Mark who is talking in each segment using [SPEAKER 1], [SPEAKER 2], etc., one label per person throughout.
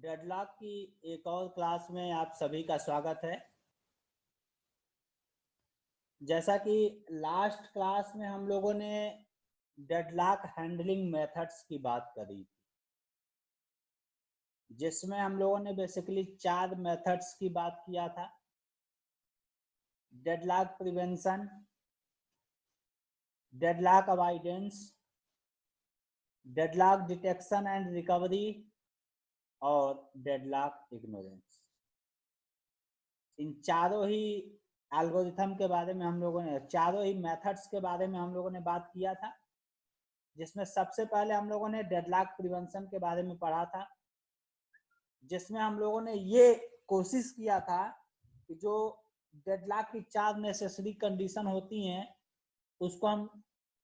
[SPEAKER 1] Deadlock की एक और क्लास में आप सभी का स्वागत है। जैसा कि लास्ट क्लास में हम लोगों ने डेडलॉक हैंडलिंग मेथड्स की बात करी, जिसमें हम लोगों ने बेसिकली 4 मेथड्स की बात किया था। Deadlock prevention, deadlock avoidance, deadlock detection and recovery और डेडलॉक इग्नोरेंस। इन चारों ही एल्गोरिथम के बारे में हम लोगों ने, चारों ही मेथड्स के बारे में हम लोगों ने बात किया था, जिसमें सबसे पहले हम लोगों ने डेडलॉक प्रिवेंशन के बारे में पढ़ा था, जिसमें हम लोगों ने ये कोशिश किया था कि जो डेडलॉक की 4 नेसेसरी कंडीशन होती हैं उसको हम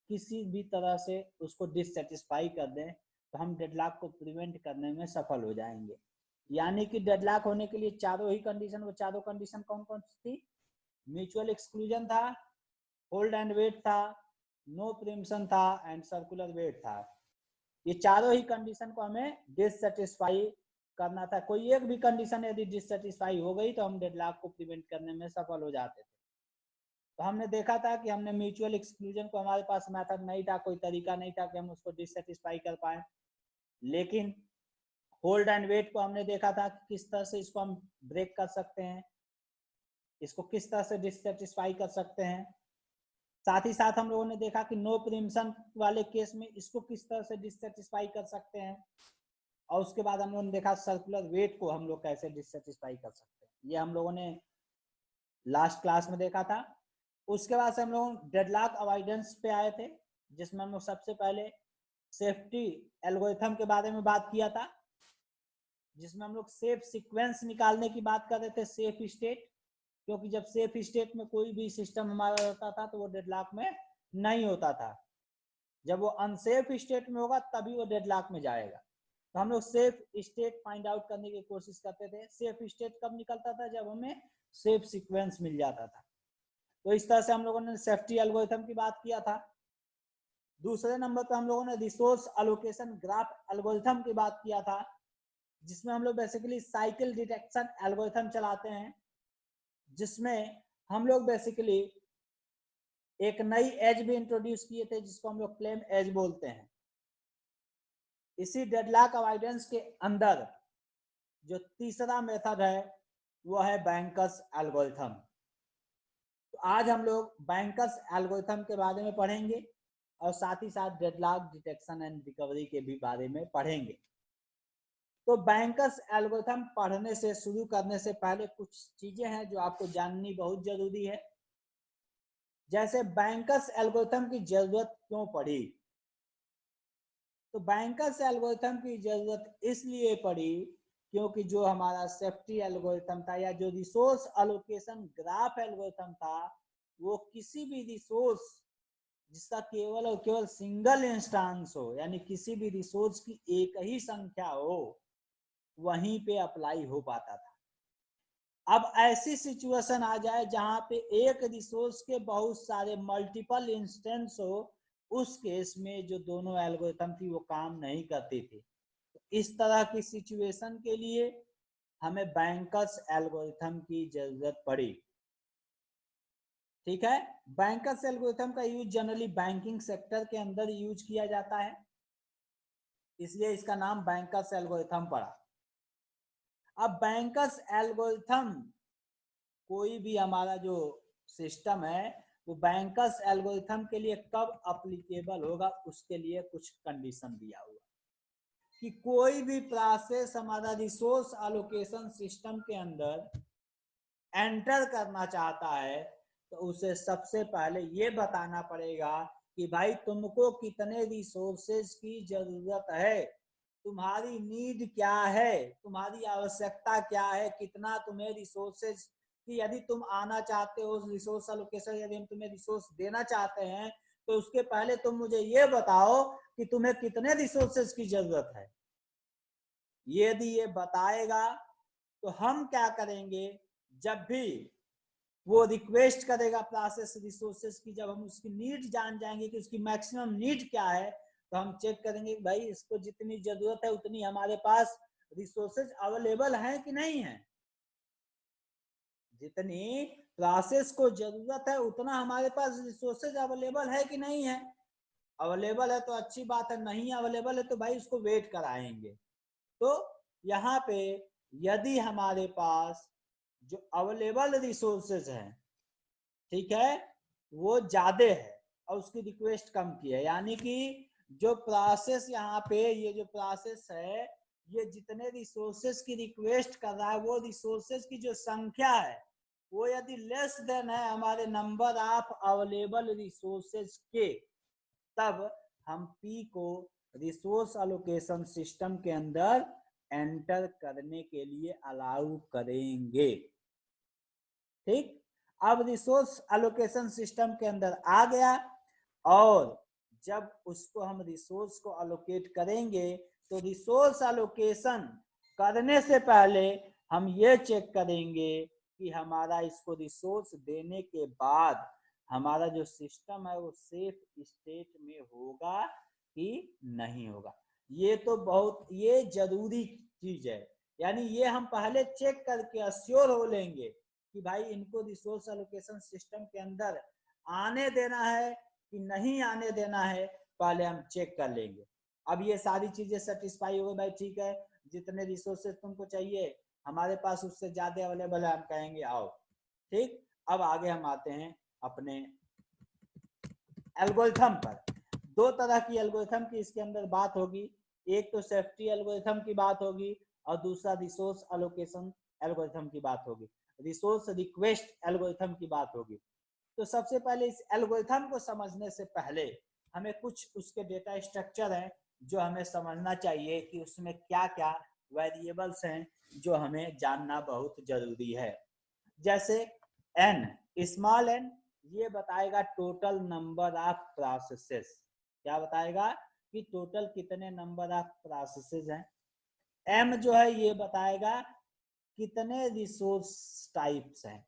[SPEAKER 1] किसी भी तरह से उसको डिससेटिस्फाई कर दें तो हम डेडलॉक को प्रिवेंट करने में सफल हो जाएंगे। यानी कि डेडलॉक होने के लिए चारों ही कंडीशन, वो चारों कंडीशन कौन कौन सी थी? म्यूचुअल एक्सक्लूजन था, होल्ड एंड वेट था, नो प्रीएम्पशन था एंड सर्कुलर वेट था। ये चारों ही कंडीशन को हमें डिससेटिस्फाई करना था। कोई एक भी कंडीशन यदि डिससेटिस्फाई हो गई तो हम डेडलॉक को प्रिवेंट करने में सफल हो जाते थे। तो हमने देखा था कि हमने म्यूचुअल एक्सक्लूजन को, हमारे पास मेथड नहीं था, कोई तरीका नहीं था कि हम उसको डिससेटिस्फाई कर पाए। लेकिन होल्ड एंड वेट को हमने देखा था कि किस तरह से इसको हम ब्रेक कर सकते हैं, इसको किस तरह से डिससेटिस्फाई कर सकते हैं। साथ ही साथ हम लोगों ने देखा कि नो प्रीएम्पशन वाले केस में इसको किस तरह से डिससेटिस्फाई कर सकते हैं। और उसके बाद हम लोगों ने देखा सर्कुलर वेट को हम लोग कैसे डिससेटिस्फाई कर सकते हैं। ये हम लोगों ने लास्ट क्लास में देखा था। उसके बाद से हम लोग डेडलॉक अवॉइडेंस पे आए थे, जिसमें हम लोग सबसे पहले सेफ्टी एल्गोरिथम के बारे में बात किया था, जिसमें हम लोग सेफ सीक्वेंस निकालने की बात कर रहे थे, सेफ स्टेट। क्योंकि जब सेफ स्टेट में कोई भी सिस्टम हमारा रहता था तो वो डेडलॉक में नहीं होता था। जब वो अनसेफ स्टेट में होगा तभी वो डेडलॉक में जाएगा। तो हम लोग सेफ स्टेट फाइंड आउट करने की कोशिश करते थे। सेफ स्टेट कब निकलता था? जब हमें सेफ सीक्वेंस मिल जाता था। तो इस तरह से हम लोगों ने सेफ्टी एल्गोरिथम की बात किया था। दूसरे नंबर पर हम लोगों ने रिसोर्स एलोकेशन ग्राफ एल्गोरिथम की बात किया था, जिसमें हम लोग बेसिकली साइकिल डिटेक्शन एल्गोरिथम चलाते हैं, जिसमें हम लोग बेसिकली एक नई एज भी इंट्रोड्यूस किए थे, जिसको हम लोग क्लेम एज बोलते हैं। इसी डेडलॉक अवॉइडेंस के अंदर जो तीसरा मेथड है वो है बैंकर्स एल्गोरिथम। तो आज हम लोग बैंकर्स एल्गोरिथम के बारे में पढ़ेंगे और साथ ही साथ डेडलॉक डिटेक्शन एंड रिकवरी के भी बारे में पढ़ेंगे। तो बैंकर्स एल्गोरिथम पढ़ने से, शुरू करने से पहले कुछ चीजें हैं जो आपको जाननी बहुत जरूरी है। जैसे बैंकर्स एल्गोरिथम की जरूरत क्यों पड़ी? तो बैंकर्स एल्गोरिथम की जरूरत इसलिए पड़ी क्योंकि जो हमारा सेफ्टी एल्गोरिथम था या जो रिसोर्स एलोकेशन ग्राफ एल्गोरिथम था, वो किसी भी रिसोर्स जिसका केवल और केवल सिंगल इंस्टेंस हो, यानी किसी भी रिसोर्स की एक ही संख्या हो, वहीं पे अप्लाई हो पाता था। अब ऐसी सिचुएशन आ जाए जहां पे एक रिसोर्स के बहुत सारे मल्टीपल इंस्टेंस हो, उस केस में जो दोनों एल्गोरिथम थी वो काम नहीं करती थी। इस तरह की सिचुएशन के लिए हमें बैंकर्स एल्गोरिथम की जरूरत पड़ी। ठीक है, बैंकर्स एल्गोरिथम का यूज जनरली बैंकिंग सेक्टर के अंदर यूज किया जाता है, इसलिए इसका नाम बैंकर्स एल्गोरिथम पड़ा। अब बैंकर्स एल्गोरिथम, कोई भी हमारा जो सिस्टम है वो बैंकर्स एल्गोरिथम के लिए कब अप्लीकेबल होगा, उसके लिए कुछ कंडीशन दिया हुआ कि कोई भी प्रोसेस हमारा रिसोर्स एलोकेशन सिस्टम के अंदर एंटर करना चाहता है तो उसे सबसे पहले ये बताना पड़ेगा कि भाई तुमको कितने रिसोर्सेज की जरूरत है, तुम्हारी नीड क्या है, तुम्हारी आवश्यकता क्या है, कितना तुम्हें रिसोर्सेज कि यदि तुम आना चाहते हो रिसोर्स एलोकेशन, यदि हम तुम्हें रिसोर्स देना चाहते हैं तो उसके पहले तुम मुझे ये बताओ कि तुम्हें कितने रिसोर्सेज की जरूरत है। यदि ये बताएगा तो हम क्या करेंगे, जब भी वो रिक्वेस्ट करेगा प्रोसेस रिसोर्सेज की, जब हम उसकी नीड जान जाएंगे कि उसकी मैक्सिमम नीड क्या है, तो हम चेक करेंगे भाई इसको जितनी जरूरत है उतनी हमारे पास रिसोर्सेज अवेलेबल हैं कि नहीं है। जितनी प्रोसेस को जरूरत है उतना हमारे पास रिसोर्सेज अवेलेबल है कि नहीं है। अवेलेबल है तो अच्छी बात है, नहीं अवेलेबल है तो भाई उसको वेट कराएंगे। तो यहाँ पे यदि हमारे पास जो अवेलेबल रिसोर्सेज हैं, ठीक है, वो ज्यादा है और उसकी रिक्वेस्ट कम की है, यानी कि जो प्रोसेस यहाँ पे ये जो प्रोसेस है ये जितने रिसोर्सेज की रिक्वेस्ट कर रहा है वो रिसोर्सेज की जो संख्या है वो यदि लेस देन है हमारे नंबर ऑफ अवेलेबल रिसोर्सेज के, तब हम P को रिसोर्स एलोकेशन सिस्टम के अंदर एंटर करने के लिए अलाउ करेंगे। ठीक, अब रिसोर्स एलोकेशन सिस्टम के अंदर आ गया और जब उसको हम रिसोर्स को अलोकेट करेंगे तो रिसोर्स एलोकेशन करने से पहले हम ये चेक करेंगे कि हमारा इसको रिसोर्स देने के बाद हमारा जो सिस्टम है वो सेफ स्टेट में होगा कि नहीं होगा। ये तो बहुत ये जरूरी चीज है, यानी ये हम पहले चेक करके अश्योर हो लेंगे कि भाई इनको रिसोर्स एलोकेशन सिस्टम के अंदर आने देना है कि नहीं आने देना है, पहले हम चेक कर लेंगे। अब ये सारी चीजें सेटिस्फाई हो गई, भाई ठीक है जितने रिसोर्सेज तुमको चाहिए हमारे पास उससे ज्यादा अवेलेबल है, हम कहेंगे आओ। ठीक, अब आगे हम आते हैं अपने एल्गोरिथम पर। दो तरह की एल्गोरिथम की इसके अंदर बात होगी, एक तो सेफ्टी एल्गोरिथम की बात होगी और दूसरा रिसोर्स एलोकेशन एल्गोरिथम की बात होगी, रिसोर्स रिक्वेस्ट एल्गोरिथम की बात होगी। तो सबसे पहले इस एल्गोरिथम को समझने से पहले हमें कुछ उसके डेटा स्ट्रक्चर हैं जो हमें समझना चाहिए कि उसमें क्या क्या वेरिएबल्स हैं जो हमें जानना बहुत जरूरी है। जैसे n, स्मॉल n ये बताएगा टोटल नंबर ऑफ प्रोसेसेस। क्या बताएगा कि टोटल कितने नंबर ऑफ प्रोसेसेस हैं। m जो है ये बताएगा कितने रिसोर्स टाइप्स हैं,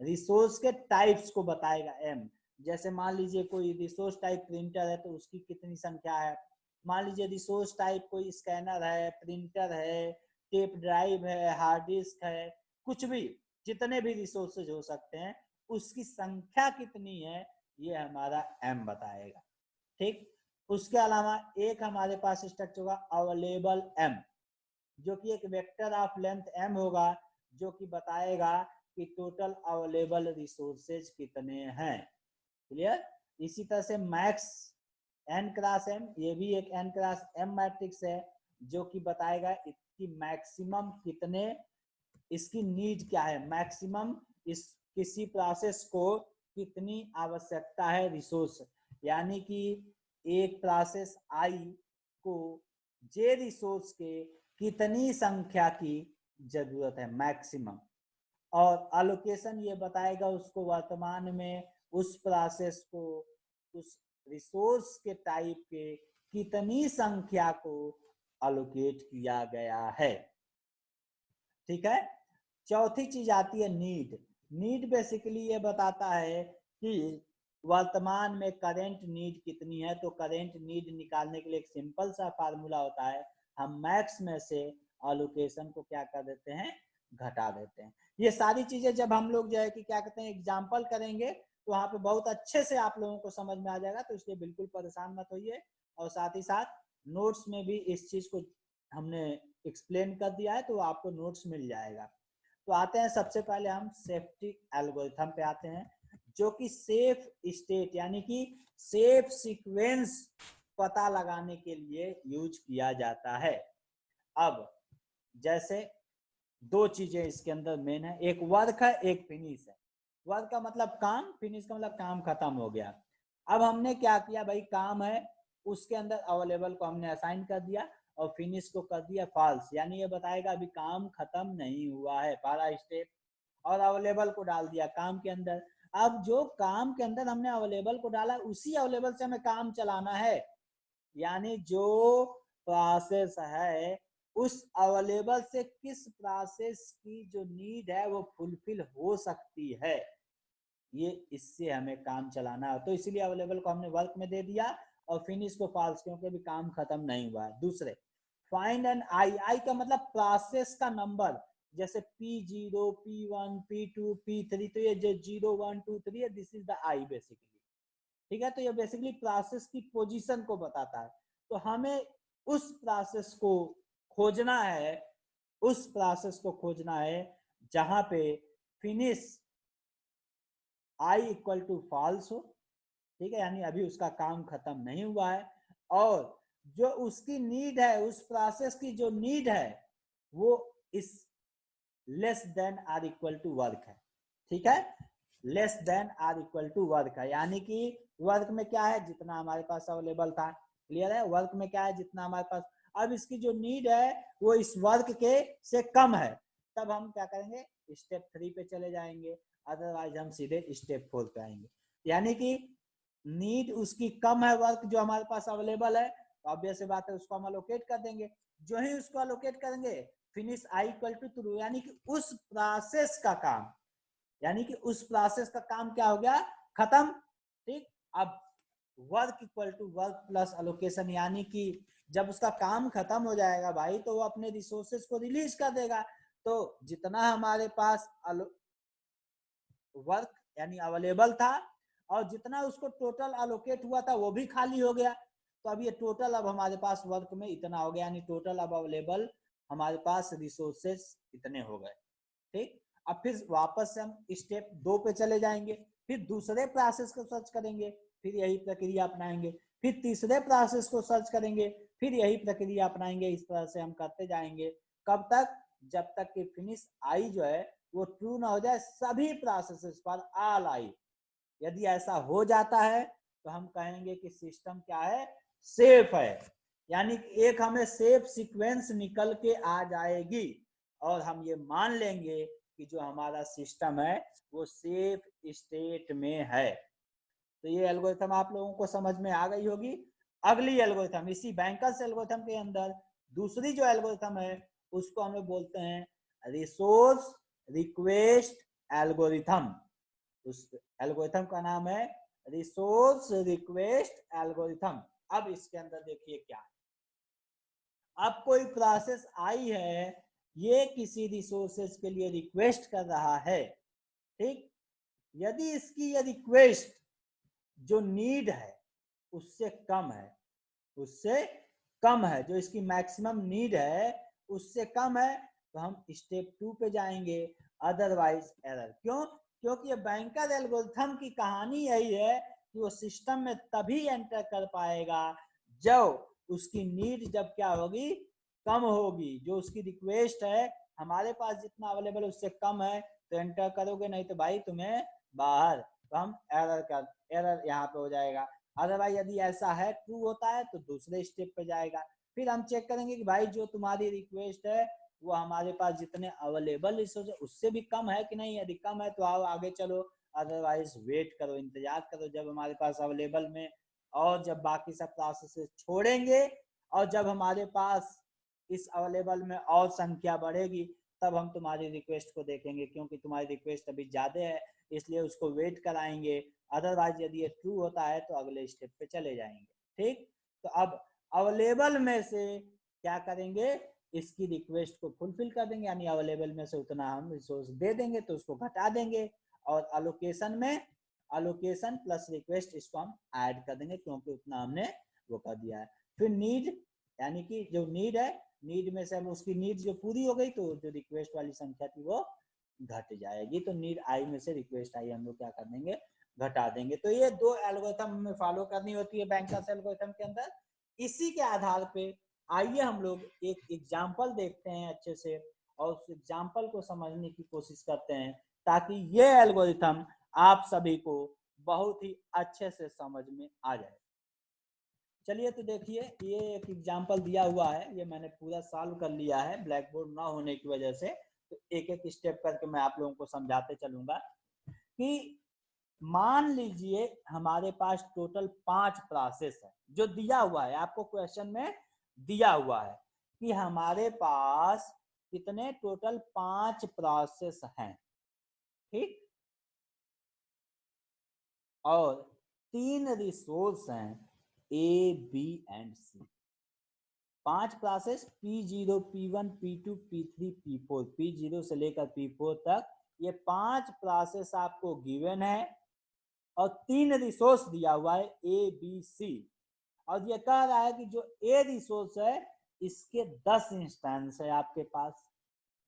[SPEAKER 1] रिसोर्स के टाइप्स को बताएगा m। जैसे मान लीजिए कोई रिसोर्स टाइप प्रिंटर है तो उसकी कितनी संख्या है, मान लीजिए रिसोर्स टाइप कोई स्कैनर है, प्रिंटर है, टेप ड्राइव है, हार्ड डिस्क है, कुछ भी जितने भी रिसोर्सेज हो सकते हैं उसकी संख्या कितनी है ये हमारा m बताएगा। ठीक, उसके अलावा एक हमारे पास स्ट्रक्चर होगा अवेलेबल m, जो कि एक वेक्टर ऑफ लेंथ m होगा जो कि बताएगा कि टोटल अवेलेबल रिसोर्सेज कितने हैं। क्लियर। इसी तरह से मैक्स n क्रॉस m, ये भी एक n क्रॉस m मैट्रिक्स है जो कि बताएगा इसकी मैक्सिमम कितने, इसकी नीड क्या है, मैक्सिमम इस किसी प्रोसेस को कितनी आवश्यकता है रिसोर्स, यानी कि एक प्रोसेस आई को जे रिसोर्स के कितनी संख्या की जरूरत है मैक्सिमम, और एलोकेशन ये बताएगा उसको वर्तमान में उस प्रोसेस को उस रिसोर्स के टाइप के कितनी संख्या को एलोकेट किया गया है। ठीक है। चौथी चीज आती है नीड। नीड बेसिकली ये बताता है कि वर्तमान में करंट नीड कितनी है, तो करंट नीड निकालने के लिए एक सिंपल सा फार्मूला होता है, हम मैक्स में से एलोकेशन को क्या कर देते हैं, घटा देते हैं। ये सारी चीजें जब हम लोग जो है कि क्या कहते हैं एग्जाम्पल करेंगे तो वहां पे बहुत अच्छे से आप लोगों को समझ में आ जाएगा, तो इसलिए बिल्कुल परेशान मत होइए। और साथ ही साथ नोट्स में भी इस चीज को हमने एक्सप्लेन कर दिया है तो आपको नोट्स मिल जाएगा। तो आते हैं सबसे पहले हम सेफ्टी एल्गोरिथम पे आते हैं जो कि सेफ स्टेट यानी कि सेफ सीक्वेंस पता लगाने के लिए यूज किया जाता है। अब जैसे दो चीजें इसके अंदर मेन है, एक वर्क है एक फिनिश है। वर्क का मतलब काम, फिनिश का मतलब काम खत्म हो गया। अब हमने क्या किया भाई, काम है उसके अंदर अवेलेबल को हमने असाइन कर दिया और फिनिश को कर दिया फॉल्स, यानी ये बताएगा अभी काम खत्म नहीं हुआ है, पहला स्टेप। और अवेलेबल को डाल दिया काम के अंदर। अब जो काम के अंदर हमने अवेलेबल को डाला उसी अवेलेबल से हमें काम चलाना है, यानी जो प्रोसेस है उस अवेलेबल से किस प्रोसेस की जो नीड है वो फुलफिल हो सकती है, ये इससे हमें काम चलाना है। तो इसीलिए अवेलेबल को हमने वर्क में दे दिया और फिनिश को फॉल्स, क्योंकि अभी काम खत्म नहीं हुआ है। दूसरे फाइंड एन आई, आई का मतलब प्रोसेस का नंबर, जैसे P0, P1, P2, P3, तो ये जो 0, 1, 2, 3 है, this is the I basically. ठीक है, तो ये बेसिकली प्रोसेस की पोजीशन को बताता है। तो हमें उस प्रोसेस को खोजना है, उस प्रोसेस को खोजना है जहां पे finish i equal to false हो। ठीक है, यानी अभी उसका काम खत्म नहीं हुआ है, और जो उसकी नीड है, उस प्रोसेस की जो नीड है वो इस less than or equal to work है। ठीक है, less than or equal to work है, यानी कि वर्क में क्या है, जितना हमारे पास अवेलेबल था। क्लियर है, वर्क में क्या है, जितना हमारे पास। अब इसकी जो नीड है वो इस वर्क के से कम है, तब हम क्या करेंगे, स्टेप 3 पे चले जाएंगे, अदरवाइज हम सीधे स्टेप 4 पे आएंगे। यानी कि नीड उसकी कम है, वर्क जो हमारे पास अवेलेबल है, तो ऑब्वियस बात है उसको हम अलोकेट कर देंगे। जो ही उसको अलोकेट करेंगे, finish i equal to true, यानी कि उस प्रोसेस का काम, यानी कि उस प्रोसेस का काम क्या हो गया, खत्म। ठीक, अब work equal to work plus allocation, यानी कि जब उसका काम खत्म हो जाएगा भाई, तो वो अपने रिसोर्सेज को रिलीज कर देगा। तो जितना हमारे पास वर्क यानी अवेलेबल था, और जितना उसको टोटल अलोकेट हुआ था वो भी खाली हो गया। तो अब ये टोटल अब हमारे पास वर्क में इतना हो गया, यानी टोटल अब अवेलेबल हमारे पास रिसोर्सेस इतने हो गए। ठीक, अब फिर वापस से हम स्टेप 2 पे चले जाएंगे, फिर दूसरे प्रोसेस को सर्च करेंगे, फिर यही प्रक्रिया अपनाएंगे, फिर तीसरे प्रोसेस को सर्च करेंगे, फिर यही प्रक्रिया अपनाएंगे। इस तरह से हम करते जाएंगे, कब तक, जब तक कि फिनिश आई जो है वो ट्रू ना हो जाए सभी प्रोसेसेस पर, ऑल आई। यदि ऐसा हो जाता है तो हम कहेंगे कि सिस्टम क्या है, सेफ है, यानी एक हमें सेफ सीक्वेंस निकल के आ जाएगी, और हम ये मान लेंगे कि जो हमारा सिस्टम है वो सेफ स्टेट में है। तो ये एल्गोरिथम आप लोगों को समझ में आ गई होगी। अगली एल्गोरिथम, इसी बैंकर्स एल्गोरिथम के अंदर दूसरी जो एल्गोरिथम है उसको हम लोग बोलते हैं रिसोर्स रिक्वेस्ट एल्गोरिथम। उस एल्गोरिथम का नाम है रिसोर्स रिक्वेस्ट एल्गोरिथम। अब इसके अंदर देखिए क्या है, अब कोई प्रोसेस आई है, ये किसी रिसोर्सेज के लिए रिक्वेस्ट कर रहा है। ठीक, यदि इसकी ये रिक्वेस्ट जो नीड है उससे कम है, उससे कम है, जो इसकी मैक्सिमम नीड है उससे कम है, तो हम स्टेप 2 पे जाएंगे, अदरवाइज एरर। क्यों, क्योंकि ये बैंकर एल्गोरिथम की कहानी यही है कि वो सिस्टम में तभी एंटर कर पाएगा जब उसकी नीड जब क्या होगी, कम होगी। जो उसकी रिक्वेस्ट है हमारे पास जितना अवेलेबल उससे कम है तो एंटर करोगे, नहीं तो भाई तुम्हें बाहर। तो हम एरर यहाँ पे हो जाएगा। अदरवाइज यदि ऐसा है, ट्रू होता है, तो दूसरे स्टेप पे जाएगा। फिर हम चेक करेंगे कि भाई जो तुम्हारी रिक्वेस्ट है वो हमारे पास जितने अवेलेबल रिसोर्स है उससे भी कम है कि नहीं। यदि कम है तो आओ आगे चलो, अदरवाइज वेट करो, इंतजार करो जब हमारे पास अवेलेबल में, और जब बाकी सब प्रोसेस छोड़ेंगे, और जब हमारे पास इस अवेलेबल में और संख्या बढ़ेगी, तब हम तुम्हारी रिक्वेस्ट को देखेंगे, क्योंकि तुम्हारी रिक्वेस्ट अभी ज्यादा है इसलिए उसको वेट कराएंगे। अदरवाइज यदि ये ट्रू होता है तो अगले स्टेप पे चले जाएंगे। ठीक, तो अब अवेलेबल में से क्या करेंगे, इसकी रिक्वेस्ट को फुलफिल कर देंगे, यानी अवेलेबल में से उतना हम रिसोर्स दे देंगे तो उसको घटा देंगे, और अलोकेशन में अलोकेशन प्लस रिक्वेस्ट इसको हम ऐड कर देंगे, क्योंकि उतना हमने वो कर दिया है। फिर नीड, यानी कि जो नीड है, नीड में से हम उसकी नीड जो पूरी हो गई तो जो रिक्वेस्ट वाली संख्या थी वो घट जाएगी। तो नीड आई में से रिक्वेस्ट आई हम लोग क्या कर देंगे, घटा देंगे। तो ये दो एल्गोरिथम हमें फॉलो करनी होती है बैंकर्स एल्गोरिथम के अंदर। इसी के आधार पे आइए हम लोग एक एग्जाम्पल देखते हैं अच्छे से, और उस एग्जाम्पल को समझने की कोशिश करते हैं, ताकि ये एल्गोरिथम आप सभी को बहुत ही अच्छे से समझ में आ जाए। चलिए तो देखिए, ये एक एग्जाम्पल दिया हुआ है, ये मैंने पूरा सॉल्व कर लिया है ब्लैक बोर्ड ना होने की वजह से। तो एक एक स्टेप करके मैं आप लोगों को समझाते चलूंगा कि मान लीजिए हमारे पास टोटल 5 प्रोसेस है, जो दिया हुआ है आपको क्वेश्चन में, दिया हुआ है कि हमारे पास कितने टोटल 5 प्रोसेस हैं। ठीक, और 3 रिसोर्स हैं A, B and C। 5 classes P0, P1, P2, P3, P4, P0 से लेकर P4 तक ये 5 क्लासेस आपको गिवन है और 3 रिसोर्स दिया हुआ है A, B, C और ये कह रहा है कि जो A रिसोर्स है इसके 10 इंस्टेंस है आपके पास,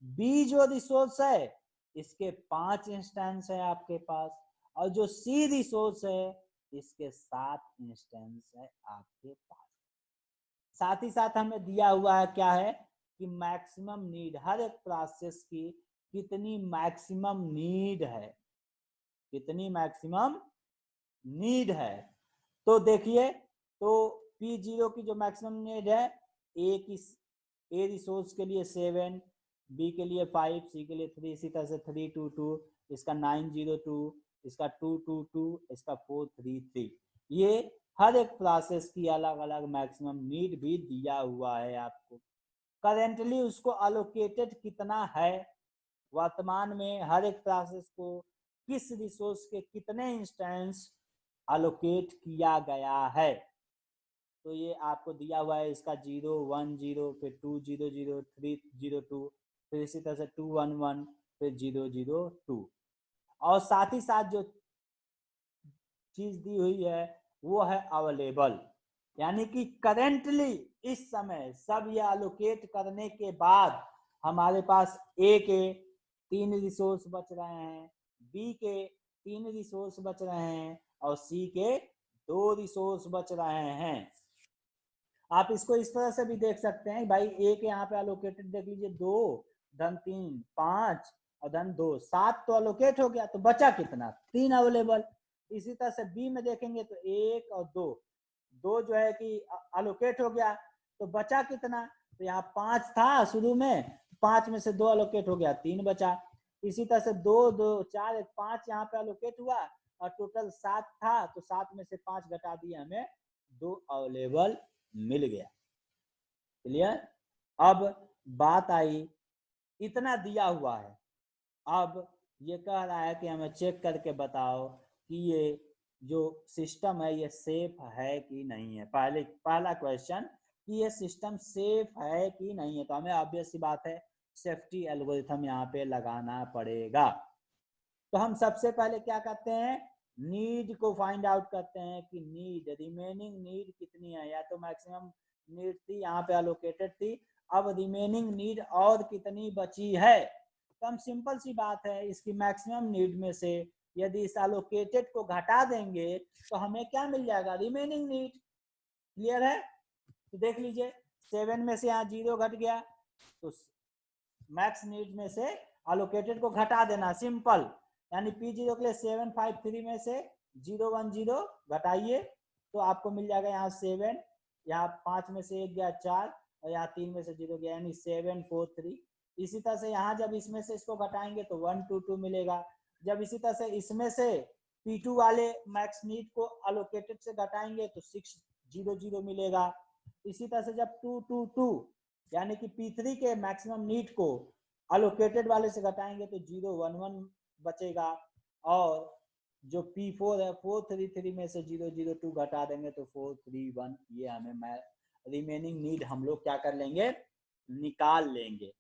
[SPEAKER 1] B जो रिसोर्स है इसके 5 इंस्टेंस है आपके पास और जो C रिसोर्स है इसके 7 इंस्टेंस है आपके पास। साथ ही साथ हमें दिया हुआ है क्या है कि मैक्सिमम नीड, हर एक प्रोसेस की कितनी मैक्सिमम नीड है, कितनी मैक्सिमम नीड है। तो देखिए तो P0 की जो मैक्सिमम नीड है A रिसोर्स के लिए 7, B के लिए 5, C के लिए 3, इसी तरह से 322, इसका 902, इसका 222, इसका 433। ये हर एक प्रोसेस की अलग अलग मैक्सिमम नीड भी दिया हुआ है आपको। करेंटली उसको अलोकेटेड कितना है, वर्तमान में हर एक प्रोसेस को किस रिसोर्स के कितने इंस्टेंस अलोकेट किया गया है, तो ये आपको दिया हुआ है। इसका 0, 1, 0, फिर 2, 0, 0, 3, 0, 2, फिर इसी तरह से 2, 1, 1, फिर 0, 0, 2 और साथ ही साथ जो चीज दी हुई है वो है अवेलेबल, यानी कि करेंटली इस समय सब ये अलोकेट करने के बाद हमारे पास A के 3 रिसोर्स बच रहे हैं, B के 3 रिसोर्स बच रहे हैं और C के 2 रिसोर्स बच रहे हैं। आप इसको इस तरह से भी देख सकते हैं भाई, A के यहाँ पे अलोकेटेड देख लीजिए 2, धन 3, 5 और धन 2, 7 तो अलोकेट हो गया, तो बचा कितना, 3 अवेलेबल। इसी तरह से B में देखेंगे तो 1 और 2 जो है कि अलोकेट हो गया, तो बचा कितना, तो यहाँ 5 था शुरू में, 5 में से 2 अलोकेट हो गया, 3 बचा। इसी तरह से 2, 2, 4, 5 यहाँ पे अलोकेट हुआ और टोटल 7 था, तो 7 में से 5 घटा दिए, हमें 2 अवेलेबल मिल गया। क्लियर। अब बात आई, इतना दिया हुआ है, अब ये कह रहा है कि हमें चेक करके बताओ कि ये जो सिस्टम है ये सेफ है कि नहीं है। पहला क्वेश्चन कि ये सिस्टम सेफ है कि नहीं है, तो हमें ऑब्वियस सी बात है सेफ्टी एल्गोरिथम यहाँ पे लगाना पड़ेगा। तो हम सबसे पहले क्या करते हैं, नीड को फाइंड आउट करते हैं कि नीड, रिमेनिंग नीड कितनी है, या तो मैक्सिमम नीड थी यहाँ पे अलोकेटेड थी, अब रिमेनिंग नीड और कितनी बची है। तो हम सिंपल सी बात है, इसकी मैक्सिमम नीड में से यदि इस अलोकेटेड को घटा देंगे तो हमें क्या मिल जाएगा, रिमेनिंग नीड। क्लियर है। तो देख लीजिए 7 में से यहाँ 0 घट गया, तो मैक्स नीड में से अलोकेटेड को घटा देना, सिंपल। यानी P0 के लिए 753 में से 010 घटाइए तो आपको मिल जाएगा यहाँ 7, यहाँ 5 में से 1 गया 4 और यहाँ 3 में से 0 गया, यानी 743। इसी तरह से यहाँ जब इसमें से इसको घटाएंगे तो 122 मिलेगा। जब इसी तरह से इसमें से P2 वाले मैक्स नीड को अलोकेटेड से घटाएंगे तो 600 मिलेगा। इसी तरह से जब 222 यानी कि P3 के मैक्सिमम नीड को अलोकेटेड वाले से घटाएंगे तो 011 बचेगा, और जो P4 है 433 में से 002 घटा देंगे तो 431। ये हमें रिमेनिंग नीड हम लोग क्या कर लेंगे, निकाल लेंगे।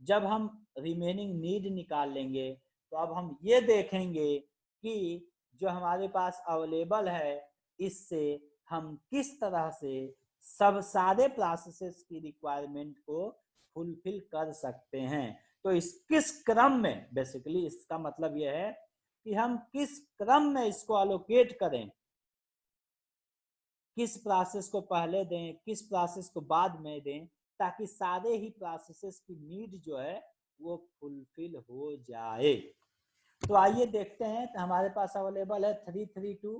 [SPEAKER 1] जब हम रिमेनिंग नीड निकाल लेंगे तो अब हम ये देखेंगे कि जो हमारे पास अवेलेबल है इससे हम किस तरह से सब सारे प्रोसेसेस की रिक्वायरमेंट को फुलफिल कर सकते हैं। तो इस किस क्रम में, बेसिकली इसका मतलब यह है कि हम किस क्रम में इसको अलोकेट करें, किस प्रोसेस को पहले दें, किस प्रोसेस को बाद में दें, ताकि सारे ही प्रोसेसेस की नीड जो है वो फुलफिल हो जाए। तो आइए देखते हैं, तो हमारे पास अवेलेबल है 332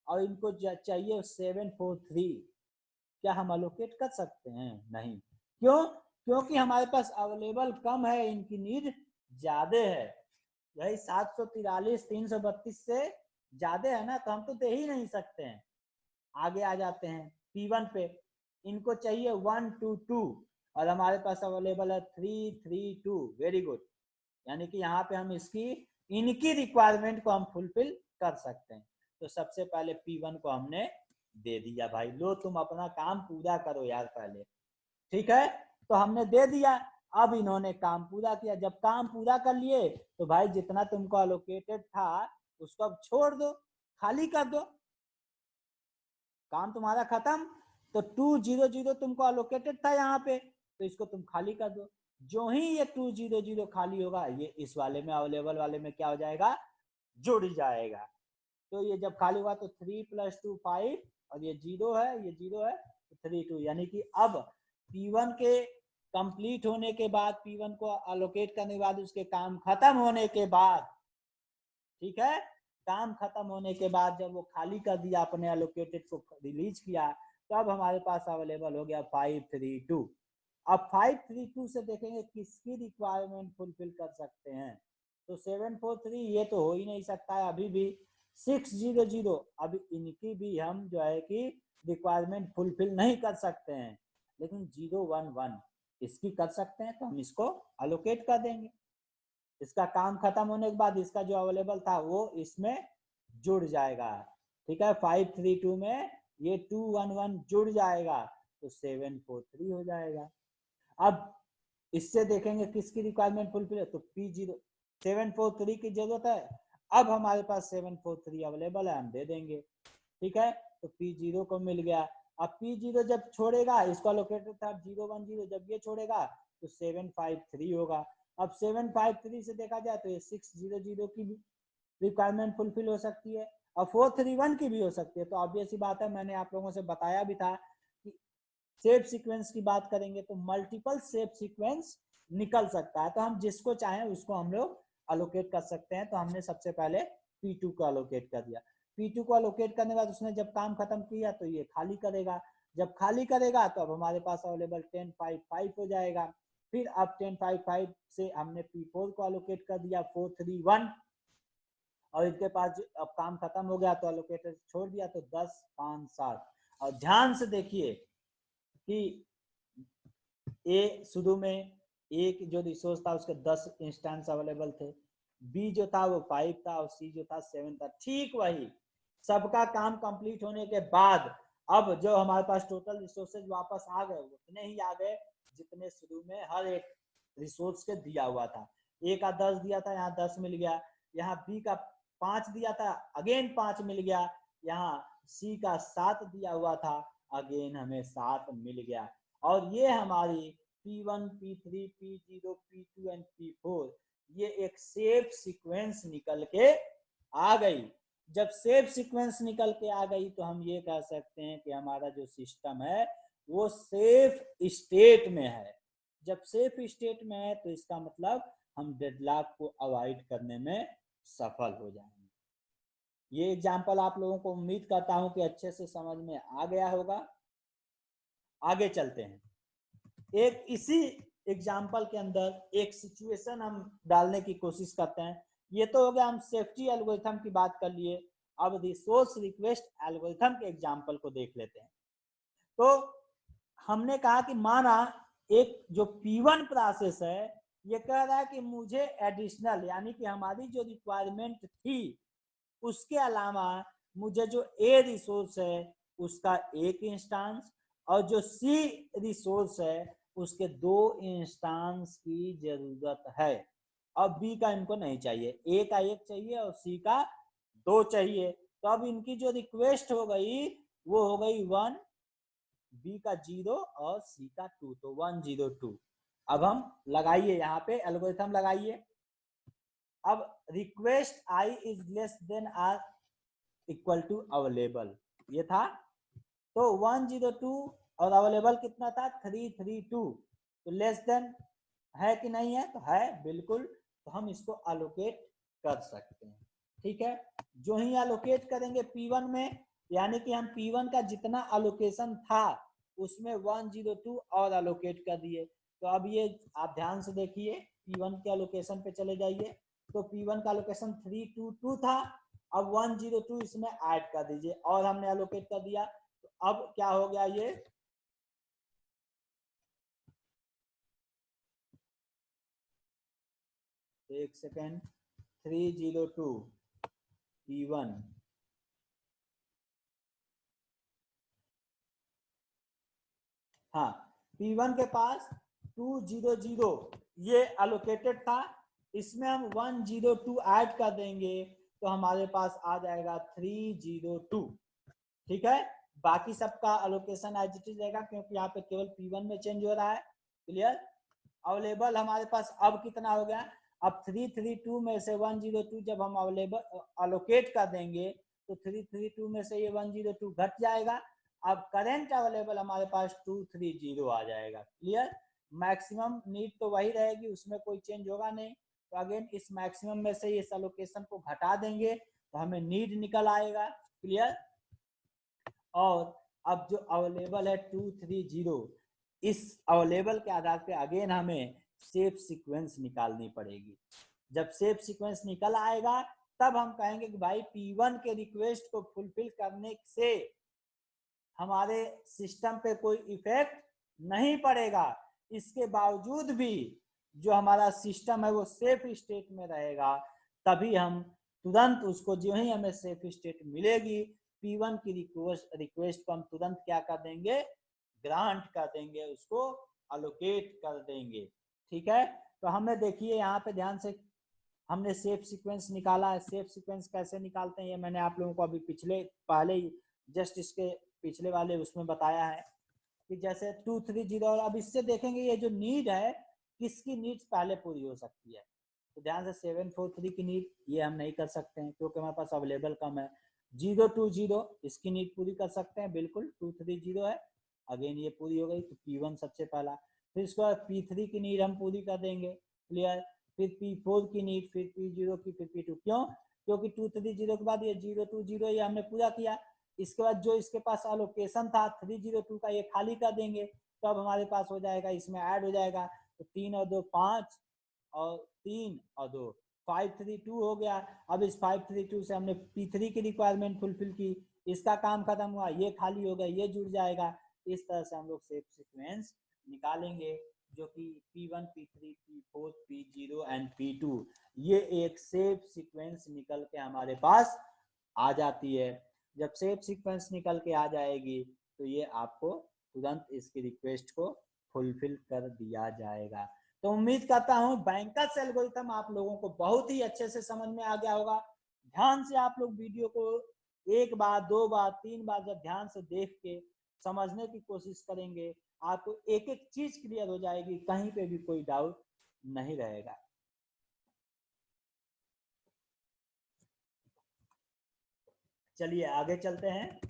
[SPEAKER 1] और इनको चाहिए 743। क्या हम अलोकेट कर सकते हैं? नहीं। क्यों? क्योंकि हमारे पास अवेलेबल कम है, इनकी नीड ज्यादा है। यही 743 332 से ज्यादा है ना, तो हम तो दे ही नहीं सकते हैं। आगे आ जाते हैं P1 पे, इनको चाहिए 122 और हमारे पास अवेलेबल है 332। वेरी गुड, यानी कि यहाँ पे हम इनकी रिक्वायरमेंट को हम फुलफिल कर सकते हैं। तो सबसे पहले P1 को हमने दे दिया भाई, लो तुम अपना काम पूरा करो यार पहले। ठीक है, तो हमने दे दिया। अब इन्होंने काम पूरा किया, जब काम पूरा कर लिए तो भाई जितना तुमको अलोकेटेड था उसको अब छोड़ दो, खाली कर दो, काम तुम्हारा खत्म। तो 200 तुमको अलोकेटेड था यहाँ पे, तो इसको तुम खाली कर दो। जो ही ये 200 खाली होगा ये इस वाले में अवेलेबल वाले में क्या हो जाएगा, जुड़ जाएगा। तो ये जब खाली हुआ तो 3 + 2 5 और ये 0 है, ये 0 है, तो 3 2, यानी कि अब P1 के कंप्लीट होने के बाद, P1 को अलोकेट करने के बाद, उसके काम खत्म होने के बाद, ठीक है, काम खत्म होने के बाद जब वो खाली कर दिया, अपने एलोकेटेड को रिलीज किया, तब हमारे पास अवेलेबल हो गया 532। अब 532 से देखेंगे किसकी रिक्वायरमेंट फुलफिल कर सकते हैं। तो 743 ये तो हो ही नहीं सकता है अभी भी। 600 अभी इनकी भी हम जो है कि रिक्वायरमेंट फुलफिल नहीं कर सकते हैं, लेकिन 011 इसकी कर सकते हैं, तो हम इसको अलोकेट कर देंगे। इसका काम खत्म होने के बाद इसका जो अवेलेबल था वो इसमें जुड़ जाएगा। ठीक है, 532 में ये 211 जुड़ जाएगा तो 743 हो जाएगा। अब इससे देखेंगे किसकी रिक्वायरमेंट फुलफिल है, तो P0 743 की जरूरत है। अब हमारे पास 743 अवेलेबल है, हम दे देंगे। ठीक है, तो P0 को मिल गया। अब P0 जब छोड़ेगा, इसको अलोकेटेड था 010, जब ये छोड़ेगा तो 753 होगा। अब 753 से देखा जाए तो ये 600 की भी रिक्वायरमेंट फुलफिल हो सकती है और 431 की भी हो सकती है। तो ऑब्वियस सी बात है, मैंने आप लोगों से बताया भी था कि शेप सीक्वेंस की बात करेंगे तो मल्टीपल शेप सीक्वेंस निकल सकता है, तो हम जिसको चाहें उसको हम लोग अलोकेट कर सकते हैं। तो हमने सबसे पहले P2 को अलोकेट कर दिया। P2 को अलोकेट करने के बाद उसने जब काम खत्म किया तो ये खाली करेगा। जब खाली करेगा तो अब हमारे पास अवेलेबल 1055 हो जाएगा। फिर अब 1055 से हमने P4 को अलोकेट कर दिया 431 और इनके पास अब काम खत्म हो गया तो अलोकेटर छोड़ दिया, तो 10 5 7। और ध्यान से देखिए कि ए शुरू में एक जो रिसोर्स था उसके 10 इंस्टेंस अवेलेबल थे, बी जो था वो 5 था और सी जो था 7 था। ठीक वही सबका काम कंप्लीट होने के बाद अब जो हमारे पास टोटल रिसोर्सेज वापस आ गए उतने ही आ गए जितने शुरू में हर एक रिसोर्स के दिया हुआ था। ए का 10 दिया था, यहाँ 10 मिल गया। यहाँ बी का 5 दिया था, अगेन 5 मिल गया। यहाँ सी का 7 दिया हुआ था, अगेन हमें 7 मिल गया। और ये हमारी P1, P3, P0, P2 and P4 ये एक सेफ सीक्वेंस निकल के आ गई। जब सेफ सीक्वेंस निकल के आ गई तो हम ये कह सकते हैं कि हमारा जो सिस्टम है वो सेफ स्टेट में है। जब सेफ स्टेट में है तो इसका मतलब हम डेडलॉक को अवॉइड करने में सफल हो जाएंगे। ये एग्जाम्पल आप लोगों को उम्मीद करता हूं कि अच्छे से समझ में आ गया होगा। आगे चलते हैं। एक इसी एग्जाम्पल के अंदर एक सिचुएशन हम डालने की कोशिश करते हैं। ये तो हो गया, हम सेफ्टी एल्गोरिथम की बात कर लिए। अब रिसोर्स रिक्वेस्ट एल्गोरिथम के एग्जाम्पल को देख लेते हैं। तो हमने कहा कि माना एक जो P1 प्रोसेस है ये कह रहा है कि मुझे एडिशनल यानी कि हमारी जो रिक्वायरमेंट थी उसके अलावा मुझे जो ए रिसोर्स है उसका एक इंस्टांस और जो सी रिसोर्स है उसके 2 इंस्टांस की जरूरत है। अब बी का इनको नहीं चाहिए, ए का 1 चाहिए और सी का 2 चाहिए। तो अब इनकी जो रिक्वेस्ट हो गई वो हो गई 1, बी का 0 और सी का 2, तो 102। अब हम लगाइए यहाँ पे एल्गोरिथम लगाइए। अब request i is less than or equal to available ये था, तो 102 और अवेलेबल कितना था 332, तो लेस देन है कि नहीं है, तो है बिल्कुल। तो हम इसको अलोकेट कर सकते हैं। ठीक है, जो ही अलोकेट करेंगे P1 में यानी कि हम P1 का जितना अलोकेशन था उसमें 102 और अलोकेट कर दिए। तो अब ये आप ध्यान से देखिए P1 के अलोकेशन पे चले जाइए, तो P1 का अलोकेशन 322 था। अब 102 इसमें ऐड कर दीजिए और हमने अलोकेट कर दिया। तो अब क्या हो गया ये, एक सेकेंड, 302 P1 हाँ P1 के पास 200 ये अलोकेटेड था, इसमें हम 102 ऐड कर देंगे तो हमारे पास आ जाएगा 302। ठीक है, बाकी सबका अलोकेशन एज इट इज रहेगा क्योंकि यहाँ पे केवल P1 में चेंज हो रहा है। क्लियर। अवेलेबल हमारे पास अब कितना हो गया, अब 332 में से 102 जब हम अवेलेबल अलोकेट कर देंगे तो 332 में से ये 102 घट जाएगा। अब करेंट अवेलेबल हमारे पास 230 आ जाएगा। क्लियर। मैक्सिमम नीड तो वही रहेगी, उसमें कोई चेंज होगा नहीं। तो अगेन इस मैक्सिमम में से इस अलोकेशन को घटा देंगे तो हमें नीड निकल आएगा। क्लियर। और अब जो अवेलेबल है 230, इस अवेलेबल के आधार पे अगेन हमें सेफ सीक्वेंस निकालनी पड़ेगी। जब सेफ सीक्वेंस निकल आएगा तब हम कहेंगे कि भाई P1 के रिक्वेस्ट को फुलफिल करने से हमारे सिस्टम पे कोई इफेक्ट नहीं पड़ेगा, इसके बावजूद भी जो हमारा सिस्टम है वो सेफ स्टेट में रहेगा, तभी हम तुरंत उसको जो ही हमें सेफ स्टेट मिलेगी P1 की रिक्वेस्ट को हम तुरंत क्या कर देंगे, ग्रांट कर देंगे, उसको अलोकेट कर देंगे। ठीक है, तो हमें देखिए यहाँ पे ध्यान से हमने सेफ सीक्वेंस निकाला है। सेफ सीक्वेंस कैसे निकालते हैं ये मैंने आप लोगों को अभी पहले ही जस्ट इसके पिछले वाले उसमें बताया है कि जैसे 230 और अब इससे देखेंगे ये जो नीड है किसकी नीड्स पहले पूरी हो सकती है। तो ध्यान से 743 की नीड ये हम नहीं कर सकते हैं क्योंकि हमारे पास अवेलेबल कम है। 020 इसकी नीड पूरी कर सकते हैं, बिल्कुल 230 है, अगेन ये पूरी हो गई तो P1 सबसे पहला। फिर इसके बाद P3 की नीड हम पूरी कर देंगे। क्लियर। फिर P4 की नीड, फिर P0 की, फिर P2। क्यों? क्योंकि 230 के बाद ये 020 ये हमने पूरा किया। इसके बाद जो इसके पास अलोकेशन था 302 का ये खाली कर देंगे तो अब हमारे पास हो जाएगा, इसमें ऐड हो जाएगा तो 3 और 2 5 और 3 और 2 532 हो गया। अब इस 532 से हमने P3 की रिक्वायरमेंट फुलफिल की, इसका काम खत्म हुआ, ये खाली हो गया, ये जुड़ जाएगा। इस तरह से हम लोग सेफ सीक्वेंस निकालेंगे जो कि P1 P3 P4 P0 and P2 ये एक सेफ सीक्वेंस निकल के हमारे पास आ जाती है। जब सेफ सीक्वेंस निकल के आ जाएगी तो ये आपको तुरंत इसकी रिक्वेस्ट को फुलफिल कर दिया जाएगा। तो उम्मीद करता हूं बैंकर्स एल्गोरिथम आप लोगों को बहुत ही अच्छे से समझ में आ गया होगा। ध्यान से आप लोग वीडियो को एक बार, दो बार, तीन बार जब ध्यान से देख के समझने की कोशिश करेंगे आपको एक एक चीज क्लियर हो जाएगी, कहीं पे भी कोई डाउट नहीं रहेगा। चलिए आगे चलते हैं।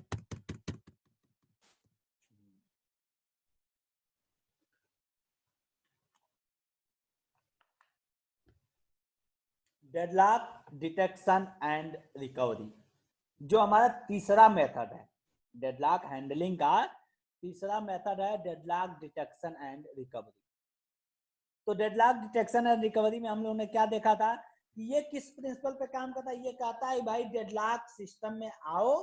[SPEAKER 1] डेडलॉक डिटेक्शन एंड रिकवरी जो हमारा तीसरा मेथड है, डेडलॉक हैंडलिंग का तीसरा मेथड है डेडलॉक डिटेक्शन एंड रिकवरी। तो डेडलॉक डिटेक्शन एंड रिकवरी में हम लोगों ने क्या देखा था कि ये किस प्रिंसिपल पे काम करता है। ये कहता है भाई डेडलॉक सिस्टम में आओ,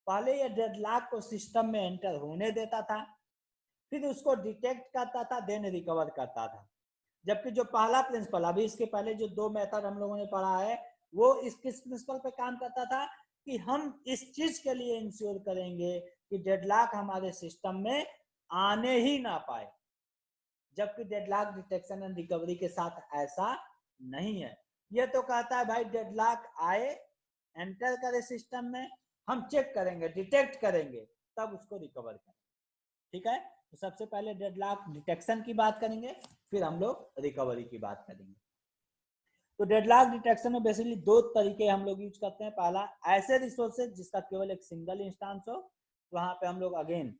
[SPEAKER 1] पहले ये डेडलॉक को सिस्टम में एंटर होने देता था, फिर उसको डिटेक्ट करता था, देन रिकवर करता था। जबकि जो पहला प्रिंसिपल, अभी इसके पहले जो दो मेथड हम लोगों ने पढ़ा है वो इस किस प्रिंसिपल पे काम करता था कि हम इस चीज के लिए इंश्योर करेंगे कि डेडलॉक हमारे सिस्टम में आने ही ना पाए। जबकि डेडलॉक डिटेक्शन एंड रिकवरी के साथ ऐसा नहीं है। ये तो कहता है भाई डेडलॉक आए, एंटर करे सिस्टम में, हम चेक करेंगे, डिटेक्ट करेंगे, तब उसको रिकवर करेंगे। ठीक है, तो सबसे पहले डेडलॉक डिटेक्शन की बात करेंगे, फिर हम लोग रिकवरी की बात करेंगे। तो डेडलॉक डिटेक्शन में बेसिकली दो तरीके हम लोग यूज करते हैं। पहला, ऐसे रिसोर्सेज जिसका केवल एक सिंगल इंस्टेंस हो, तो वहां पे हम लोग अगेन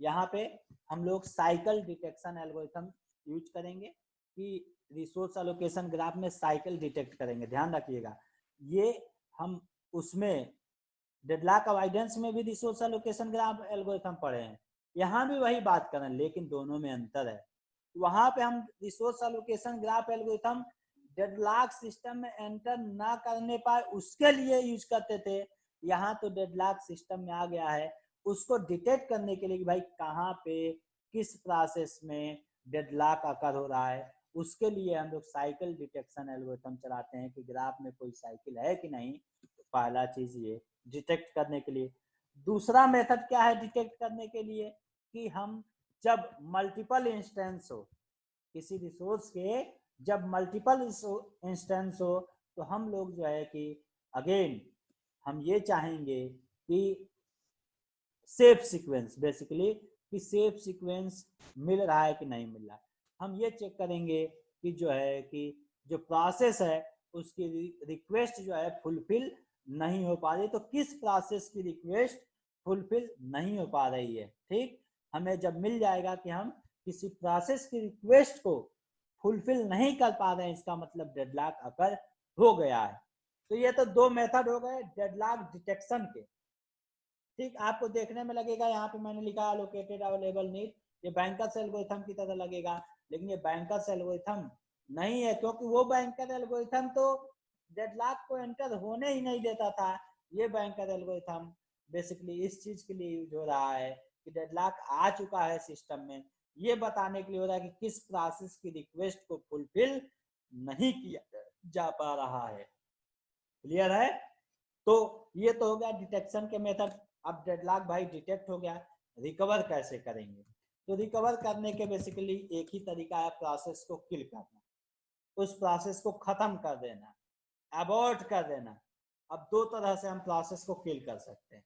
[SPEAKER 1] यहाँ पे हम लोग साइकिल डिटेक्शन एल्गोरिथम यूज करेंगे कि रिसोर्स एलोकेशन ग्राफ में साइकिल डिटेक्ट करेंगे। ध्यान रखिएगा, ये हम उसमें डेडलॉक अवॉइडेंस में भी रिसोर्स एलोकेशन ग्राफ एल्गोरिथम पढ़े हैं, यहाँ भी वही बात करें, लेकिन दोनों में अंतर है। वहां पे हम resource allocation graph algorithm deadlock system में एंटर ना करने पाए उसके लिए यूज करते थे। यहाँ तो डेडलॉक सिस्टम में आ गया है, उसको डिटेक्ट करने के लिए कि भाई कहाँ पे किस प्रोसेस में डेडलॉक अकर हो रहा है, उसके लिए हम लोग साइकिल डिटेक्शन एल्गोरिथम चलाते हैं कि ग्राफ में कोई साइकिल है कि नहीं। पहला चीज ये डिटेक्ट करने के लिए। दूसरा मेथड क्या है डिटेक्ट करने के लिए कि हम जब मल्टीपल इंस्टेंस हो किसी रिसोर्स के, जब मल्टीपल इंस्टेंस हो तो हम लोग जो है कि अगेन हम ये चाहेंगे कि सेफ सीक्वेंस, बेसिकली कि सेफ सीक्वेंस मिल रहा है कि नहीं मिल रहा है। हम ये चेक करेंगे कि जो है कि जो प्रोसेस है उसकी रिक्वेस्ट जो है फुलफिल नहीं हो पा रही, तो किस प्रोसेस की रिक्वेस्ट फुलफिल नहीं हो पा रही है। ठीक, हमें जब मिल जाएगा कि हम किसी प्रोसेस की रिक्वेस्ट को फुलफिल नहीं कर पा रहे हैं, इसका मतलब डेडलॉक अकर हो गया है। तो ये तो दो मेथड हो गए डेडलॉक डिटेक्शन के। ठीक, आपको देखने में लगेगा यहाँ पे मैंने लिखा एलोकेटेड अवेलेबल नीड, ये बैंकर्स एल्गोरिथम की तरह लगेगा, लेकिन ये बैंकर्स एल्गोरिथम नहीं है, क्योंकि वो बैंकर एल्गोरिथम तो डेडलॉक को एंटर होने ही नहीं देता था। ये बैंकर एल्गोरिथम बेसिकली इस चीज के लिए यूज हो रहा है कि डेडलॉक आ चुका है सिस्टम में, ये बताने के लिए हो रहा है कि किस प्रोसेस की रिक्वेस्ट को फुलफिल नहीं किया जा पा रहा है। क्लियर है? तो ये तो हो गया डिटेक्शन के मेथड। अब डेडलॉक भाई डिटेक्ट हो गया, रिकवर कैसे करेंगे? तो रिकवर करने के बेसिकली एक ही तरीका है, प्रोसेस को किल करना, उस प्रोसेस को खत्म कर देना, अबॉर्ट कर देना। अब दो तरह से हम प्रोसेस को किल कर सकते हैं।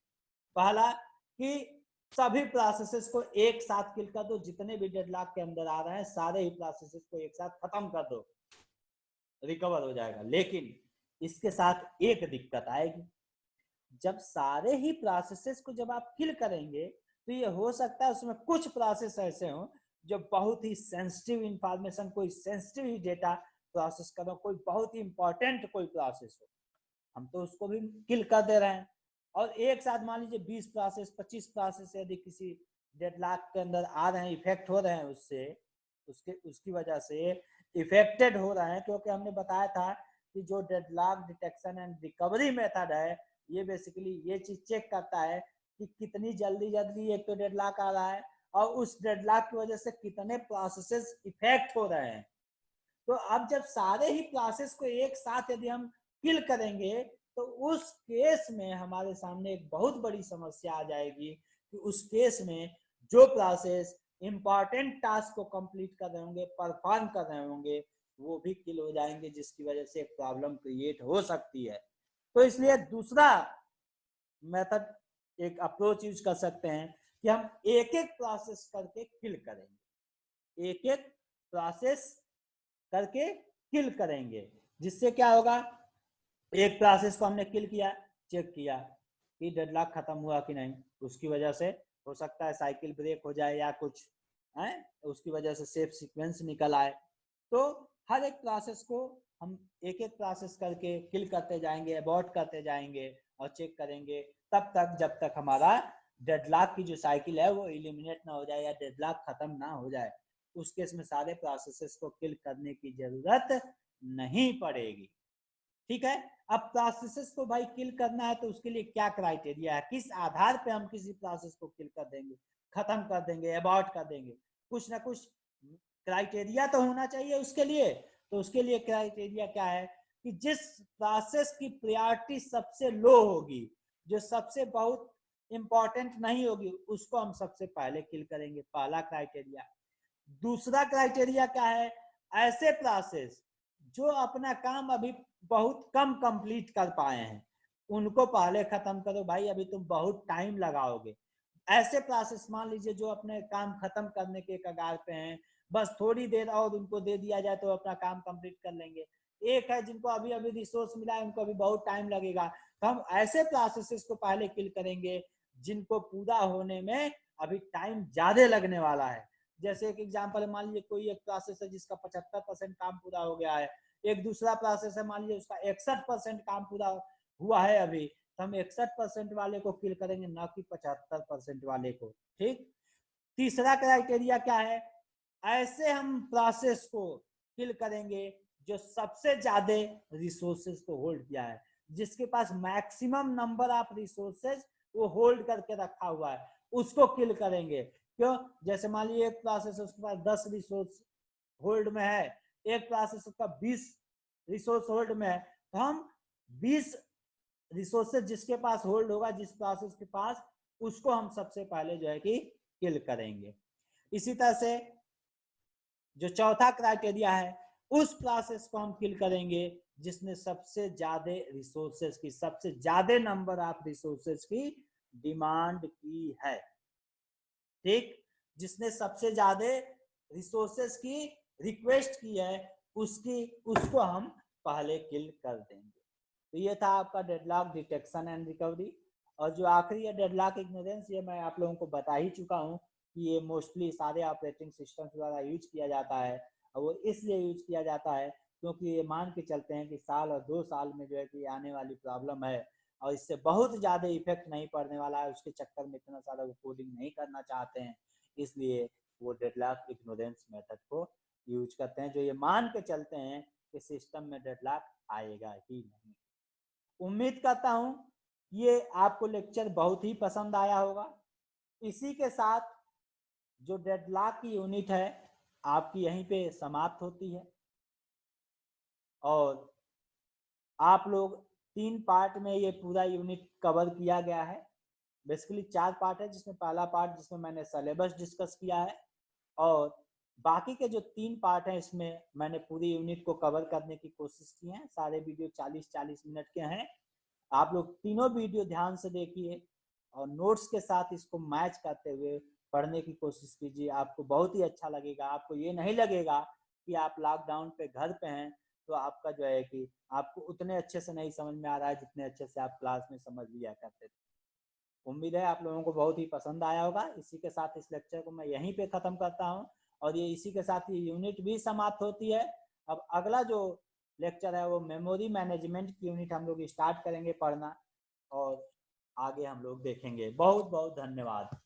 [SPEAKER 1] पहला कि सभी प्रोसेसेस को एक साथ किल कर दो, जितने भी डेडलॉक के अंदर आ रहे हैं सारे ही प्रोसेसेस को एक साथ खत्म कर दो, रिकवर हो जाएगा। लेकिन इसके साथ एक दिक्कत आएगी, जब सारे ही प्रोसेसेस को जब आप किल करेंगे तो ये हो सकता है उसमें कुछ प्रोसेस ऐसे हो जो बहुत ही सेंसिटिव इंफॉर्मेशन, कोई सेंसिटिव ही डेटा प्रोसेस करो, कोई बहुत ही इंपॉर्टेंट कोई प्रोसेस हो, हम तो उसको भी किल कर दे रहे हैं। और एक साथ मान लीजिए 20 प्रोसेस 25 प्रोसेस यदि किसी डेडलॉक के अंदर आ रहे हैं, इफेक्ट हो रहे हैं, उससे उसकी वजह से इफेक्टेड हो रहे हैं, क्योंकि हमने बताया था कि जो deadlock detection and recovery method है ये बेसिकली ये चीज चेक करता है कि कितनी जल्दी एक तो डेडलॉक आ रहा है और उस डेडलॉक की वजह से कितने प्रोसेसेस इफेक्ट हो रहे हैं। तो अब जब सारे ही प्रोसेस को एक साथ यदि हम किल करेंगे तो उस केस में हमारे सामने एक बहुत बड़ी समस्या आ जाएगी कि उस केस में जो प्रोसेस इंपॉर्टेंट टास्क को कंप्लीट कर रहे होंगे, परफॉर्म कर रहे होंगे, वो भी किल हो जाएंगे, जिसकी वजह से एक प्रॉब्लम क्रिएट हो सकती है। तो इसलिए दूसरा मेथड, एक अप्रोच यूज कर सकते हैं कि हम एक एक प्रोसेस करके किल करेंगे, एक एक प्रोसेस करके किल करेंगे, जिससे क्या होगा, एक प्रोसेस को हमने किल किया, चेक किया कि डेडलॉक खत्म हुआ कि नहीं, उसकी वजह से हो सकता है साइकिल ब्रेक हो जाए या कुछ है, उसकी वजह से सेफ सीक्वेंस निकल आए। तो हर एक प्रोसेस को हम एक एक प्रोसेस करके किल करते जाएंगे, अबॉर्ट करते जाएंगे और चेक करेंगे तब तक जब तक हमारा डेडलॉक की जो साइकिल है वो एलिमिनेट ना हो जाए या डेडलॉक खत्म ना हो जाए। उस केस में सारे प्रोसेसेस को किल करने की जरूरत नहीं पड़ेगी। ठीक है, अब प्रोसेसेस को भाई किल करना है तो उसके लिए क्या क्राइटेरिया है, किस आधार पे हम किसी प्रोसेस को किल कर देंगे, खत्म कर देंगे, अबॉर्ट कर देंगे? कुछ ना कुछ क्राइटेरिया तो होना चाहिए उसके लिए। तो उसके लिए क्राइटेरिया क्या है कि जिस प्रोसेस की प्रायोरिटी सबसे लो होगी, जो सबसे बहुत इंपॉर्टेंट नहीं होगी, उसको हम सबसे पहले किल करेंगे, पहला क्राइटेरिया। दूसरा क्राइटेरिया क्या है, ऐसे प्रोसेस जो अपना काम अभी बहुत कम कंप्लीट कर पाए हैं उनको पहले खत्म करो भाई, अभी तुम बहुत टाइम लगाओगे। ऐसे प्रोसेस मान लीजिए जो अपने काम खत्म करने के कगार पे हैं, बस थोड़ी देर और उनको दे दिया जाए तो अपना काम कंप्लीट कर लेंगे। एक है जिनको अभी अभी रिसोर्स मिला है, उनको अभी बहुत टाइम लगेगा, तो हम ऐसे प्रोसेसेस को पहले किल करेंगे जिनको पूरा होने में अभी टाइम ज्यादा लगने वाला है। जैसे एक एग्जांपल, मान लीजिए कोई एक प्रोसेस है जिसका 75% काम पूरा हो गया है, एक दूसरा प्रोसेस है मान लीजिए उसका 61% काम पूरा हुआ है अभी, तो हम 61% वाले को किल करेंगे, ना कि 75% वाले को। ठीक, तीसरा क्राइटेरिया क्या है, ऐसे हम प्रोसेस को किल करेंगे जो सबसे ज्यादा रिसोर्सेज को होल्ड किया है, जिसके पास मैक्सिमम नंबर ऑफ रिसोर्सेज वो होल्ड करके रखा हुआ है, उसको किल करेंगे। क्यों? जैसे मान लीजिए एक प्रोसेस उसके पास 10 रिसोर्स होल्ड में है, एक प्रोसेस उसका 20 रिसोर्स होल्ड में है, तो हम 20 रिसोर्सेज जिसके पास होल्ड होगा, जिस प्रोसेस के पास, उसको हम सबसे पहले जो है कि किल करेंगे। इसी तरह से जो चौथा क्राइटेरिया है उस प्रोसेस को हम फिल करेंगे जिसने सबसे ज्यादा रिसोर्सेज की, सबसे ज्यादा नंबर ऑफ रिसोर्सेज की डिमांड की है। ठीक, जिसने सबसे ज्यादा रिसोर्सेज की रिक्वेस्ट की है उसको हम पहले किल कर देंगे। तो ये था आपका डेडलॉक डिटेक्शन एंड रिकवरी। और जो आखिरी है डेडलॉक इग्नोरेंस, ये मैं आप लोगों को बता ही चुका हूँ कि ये मोस्टली सारे ऑपरेटिंग सिस्टम द्वारा यूज किया जाता है। और वो इसलिए यूज किया जाता है क्योंकि ये मान के चलते हैं कि साल और 2 साल में जो है कि आने वाली प्रॉब्लम है और इससे बहुत ज़्यादा इफेक्ट नहीं पड़ने वाला है, उसके चक्कर में इतना सारा वो कोडिंग नहीं करना चाहते हैं, इसलिए वो डेडलॉक इग्नोरेंस मेथड को यूज करते हैं, जो ये मान के चलते हैं कि सिस्टम में डेडलॉक आएगा ही नहीं। उम्मीद करता हूं ये आपको लेक्चर बहुत ही पसंद आया होगा। इसी के साथ जो डेडलॉक की यूनिट है आपकी यहीं पे समाप्त होती है और आप लोग 3 पार्ट में ये पूरा यूनिट कवर किया गया है। बेसिकली 4 पार्ट है, जिसमें पहला पार्ट जिसमें मैंने सिलेबस डिस्कस किया है और बाकी के जो 3 पार्ट हैं इसमें मैंने पूरी यूनिट को कवर करने की कोशिश की है। सारे वीडियो 40-40 मिनट के हैं। आप लोग तीनों वीडियो ध्यान से देखिए और नोट्स के साथ इसको मैच करते हुए पढ़ने की कोशिश कीजिए। आपको बहुत ही अच्छा लगेगा। आपको ये नहीं लगेगा कि आप लॉकडाउन पे घर पे हैं तो आपका जो है कि आपको उतने अच्छे से नहीं समझ में आ रहा है जितने अच्छे से आप क्लास में समझ लिया करते थे। उम्मीद है आप लोगों को बहुत ही पसंद आया होगा। इसी के साथ इस लेक्चर को मैं यहीं पे ख़त्म करता हूँ और ये इसी के साथ ये यूनिट भी समाप्त होती है। अब अगला जो लेक्चर है वो मेमोरी मैनेजमेंट की यूनिट हम लोग स्टार्ट करेंगे पढ़ना और आगे हम लोग देखेंगे। बहुत बहुत धन्यवाद।